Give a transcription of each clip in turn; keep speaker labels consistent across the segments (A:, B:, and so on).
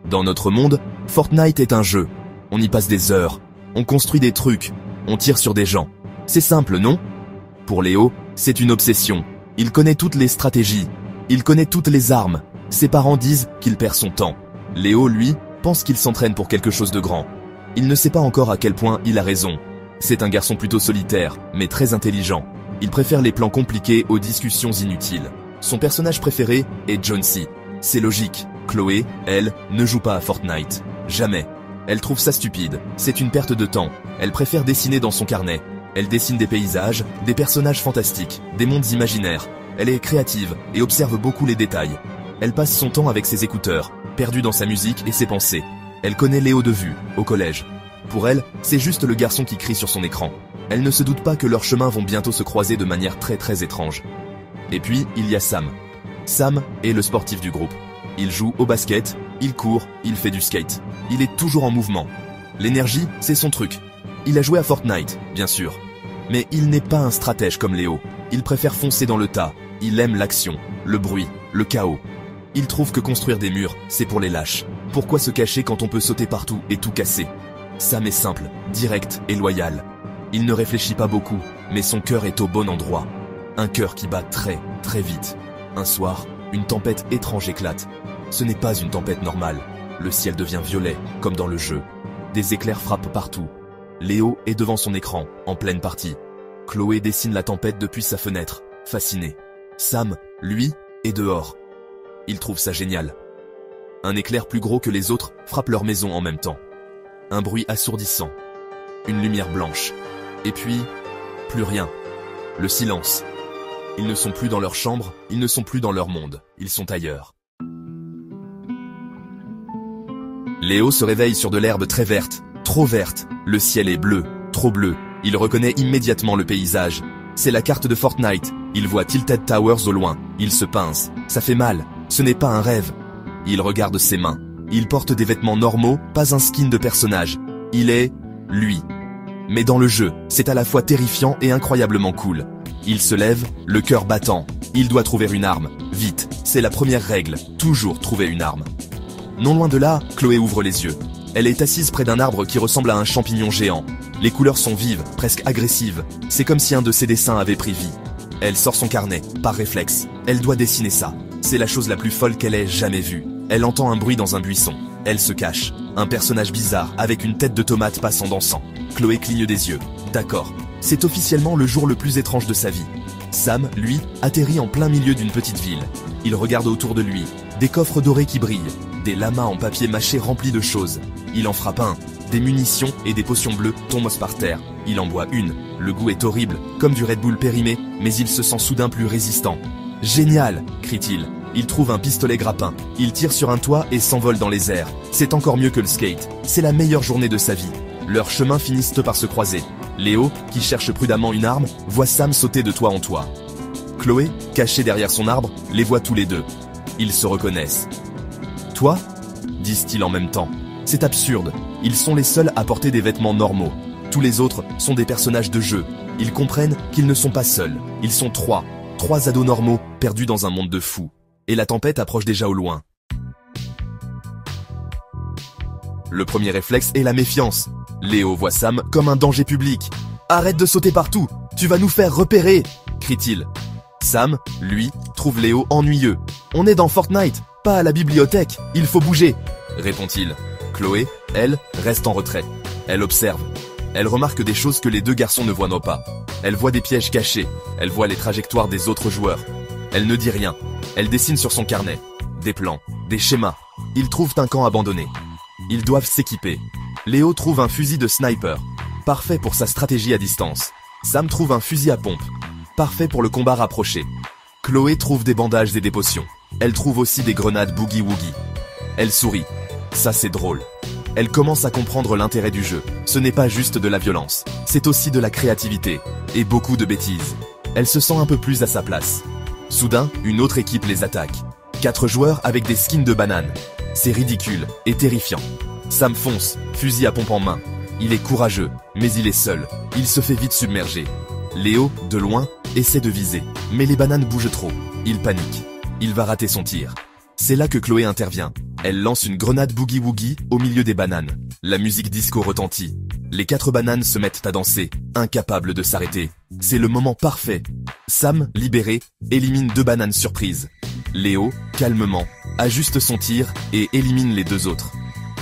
A: Dans notre monde, Fortnite est un jeu. On y passe des heures, on construit des trucs, on tire sur des gens. C'est simple, non? Pour Léo, c'est une obsession. Il connaît toutes les stratégies, il connaît toutes les armes. Ses parents disent qu'il perd son temps. Léo, lui, pense qu'il s'entraîne pour quelque chose de grand. Il ne sait pas encore à quel point il a raison. C'est un garçon plutôt solitaire, mais très intelligent. Il préfère les plans compliqués aux discussions inutiles. Son personnage préféré est John-C. C'est logique, Chloé, elle, ne joue pas à Fortnite. Jamais. Elle trouve ça stupide, c'est une perte de temps. Elle préfère dessiner dans son carnet. Elle dessine des paysages, des personnages fantastiques, des mondes imaginaires. Elle est créative et observe beaucoup les détails. Elle passe son temps avec ses écouteurs, perdue dans sa musique et ses pensées. Elle connaît Léo de vue, au collège. Pour elle, c'est juste le garçon qui crie sur son écran. Elle ne se doute pas que leurs chemins vont bientôt se croiser de manière très étrange. Et puis, il y a Sam. Sam est le sportif du groupe. Il joue au basket, il court, il fait du skate. Il est toujours en mouvement. L'énergie, c'est son truc. Il a joué à Fortnite, bien sûr. Mais il n'est pas un stratège comme Léo. Il préfère foncer dans le tas. Il aime l'action, le bruit, le chaos. Il trouve que construire des murs, c'est pour les lâches. Pourquoi se cacher quand on peut sauter partout et tout casser? Sam est simple, direct et loyal. Il ne réfléchit pas beaucoup, mais son cœur est au bon endroit. Un cœur qui bat très vite. Un soir, une tempête étrange éclate. Ce n'est pas une tempête normale. Le ciel devient violet, comme dans le jeu. Des éclairs frappent partout. Léo est devant son écran, en pleine partie. Chloé dessine la tempête depuis sa fenêtre, fascinée. Sam, lui, est dehors. Il trouve ça génial. Un éclair plus gros que les autres frappe leur maison en même temps. Un bruit assourdissant. Une lumière blanche. Et puis, plus rien. Le silence. Ils ne sont plus dans leur chambre, ils ne sont plus dans leur monde, ils sont ailleurs. Léo se réveille sur de l'herbe très verte, trop verte. Le ciel est bleu, trop bleu. Il reconnaît immédiatement le paysage. C'est la carte de Fortnite. Il voit Tilted Towers au loin. Il se pince. Ça fait mal. Ce n'est pas un rêve. Il regarde ses mains. Il porte des vêtements normaux, pas un skin de personnage. Il est... lui. Mais dans le jeu, c'est à la fois terrifiant et incroyablement cool. Il se lève, le cœur battant. Il doit trouver une arme. Vite, c'est la première règle. Toujours trouver une arme. Non loin de là, Chloé ouvre les yeux. Elle est assise près d'un arbre qui ressemble à un champignon géant. Les couleurs sont vives, presque agressives. C'est comme si un de ses dessins avait pris vie. Elle sort son carnet, par réflexe. Elle doit dessiner ça. C'est la chose la plus folle qu'elle ait jamais vue. Elle entend un bruit dans un buisson. Elle se cache. Un personnage bizarre, avec une tête de tomate passe en dansant. Chloé cligne des yeux. D'accord. C'est officiellement le jour le plus étrange de sa vie. Sam, lui, atterrit en plein milieu d'une petite ville. Il regarde autour de lui. Des coffres dorés qui brillent. Des lamas en papier mâché remplis de choses. Il en frappe un. Des munitions et des potions bleues tombent par terre. Il en boit une. Le goût est horrible, comme du Red Bull périmé, mais il se sent soudain plus résistant. « Génial !» crie-t-il. Il trouve un pistolet grappin. Il tire sur un toit et s'envole dans les airs. C'est encore mieux que le skate. C'est la meilleure journée de sa vie. Leurs chemins finissent par se croiser. Léo, qui cherche prudemment une arme, voit Sam sauter de toit en toit. Chloé, cachée derrière son arbre, les voit tous les deux. Ils se reconnaissent. « Toi ?» disent-ils en même temps. C'est absurde. Ils sont les seuls à porter des vêtements normaux. Tous les autres sont des personnages de jeu. Ils comprennent qu'ils ne sont pas seuls. Ils sont trois ados normaux, perdus dans un monde de fous. Et la tempête approche déjà au loin. Le premier réflexe est la méfiance. Léo voit Sam comme un danger public. « Arrête de sauter partout, tu vas nous faire repérer !» crie-t-il. Sam, lui, trouve Léo ennuyeux. « On est dans Fortnite, pas à la bibliothèque, il faut bouger !» répond-il. Chloé, elle, reste en retrait. Elle observe. Elle remarque des choses que les deux garçons ne voient pas. Elle voit des pièges cachés. Elle voit les trajectoires des autres joueurs. Elle ne dit rien. Elle dessine sur son carnet. Des plans, des schémas. Ils trouvent un camp abandonné. Ils doivent s'équiper. Léo trouve un fusil de sniper. Parfait pour sa stratégie à distance. Sam trouve un fusil à pompe. Parfait pour le combat rapproché. Chloé trouve des bandages et des potions. Elle trouve aussi des grenades boogie-woogie. Elle sourit. Ça c'est drôle. Elle commence à comprendre l'intérêt du jeu. Ce n'est pas juste de la violence. C'est aussi de la créativité. Et beaucoup de bêtises. Elle se sent un peu plus à sa place. Soudain, une autre équipe les attaque. 4 joueurs avec des skins de bananes. C'est ridicule et terrifiant. Sam fonce, fusil à pompe en main. Il est courageux, mais il est seul. Il se fait vite submerger. Léo, de loin, essaie de viser. Mais les bananes bougent trop. Il panique. Il va rater son tir. C'est là que Chloé intervient. Elle lance une grenade boogie-woogie au milieu des bananes. La musique disco retentit. Les 4 bananes se mettent à danser, incapables de s'arrêter. C'est le moment parfait. Sam, libéré, élimine 2 bananes surprises. Léo, calmement, ajuste son tir et élimine les 2 autres.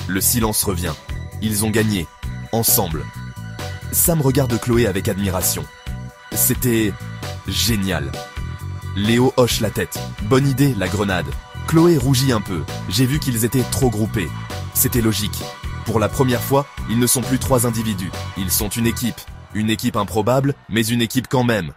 A: Le silence revient. Ils ont gagné. Ensemble. Sam regarde Chloé avec admiration. C'était génial. Léo hoche la tête. Bonne idée, la grenade. Chloé rougit un peu. J'ai vu qu'ils étaient trop groupés. C'était logique. Pour la première fois, ils ne sont plus 3 individus. Ils sont une équipe. Une équipe improbable, mais une équipe quand même.